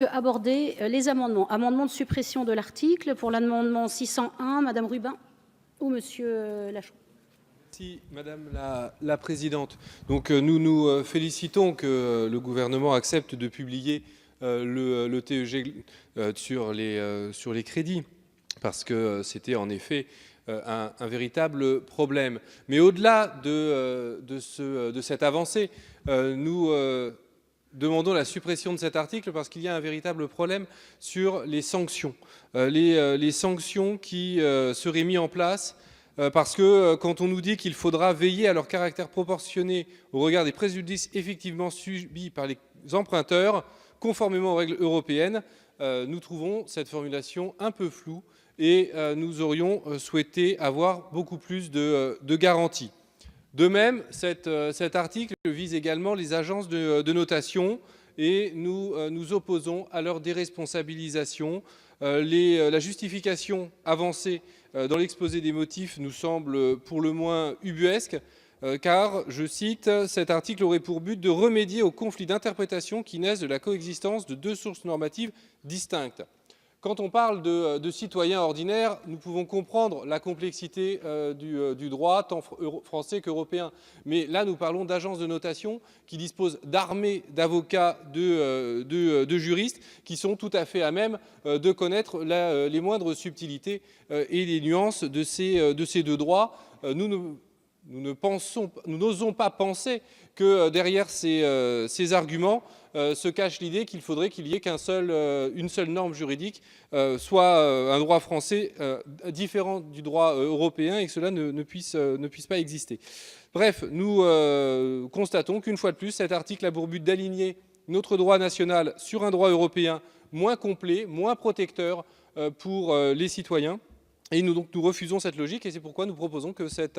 Aborder les amendements. Amendement de suppression de l'article. Pour l'amendement 601, Madame Rubin ou Monsieur Lachaud. Merci Madame la Présidente. Donc nous nous félicitons que le gouvernement accepte de publier le TEG sur les crédits, parce que c'était en effet un véritable problème. Mais au-delà de cette avancée, nous demandons la suppression de cet article parce qu'il y a un véritable problème sur les sanctions. Les sanctions qui seraient mises en place, parce que quand on nous dit qu'il faudra veiller à leur caractère proportionné au regard des préjudices effectivement subis par les emprunteurs, conformément aux règles européennes, nous trouvons cette formulation un peu floue et nous aurions souhaité avoir beaucoup plus de garanties. De même, cet article vise également les agences de notation et nous nous opposons à leur déresponsabilisation. La justification avancée dans l'exposé des motifs nous semble pour le moins ubuesque, car, je cite, « cet article aurait pour but de remédier aux conflits d'interprétation qui naissent de la coexistence de deux sources normatives distinctes ». Quand on parle de citoyens ordinaires, nous pouvons comprendre la complexité du droit, tant français qu'européen. Mais là, nous parlons d'agences de notation qui disposent d'armées d'avocats, de juristes, qui sont tout à fait à même de connaître les moindres subtilités et les nuances de ces deux droits. Nous n'osons pas penser que derrière ces arguments se cache l'idée qu'il faudrait qu'il y ait une seule norme juridique, soit un droit français différent du droit européen, et que cela ne puisse pas exister. Bref, nous constatons qu'une fois de plus, cet article a pour but d'aligner notre droit national sur un droit européen moins complet, moins protecteur pour les citoyens. Et nous refusons cette logique, et c'est pourquoi nous proposons que cette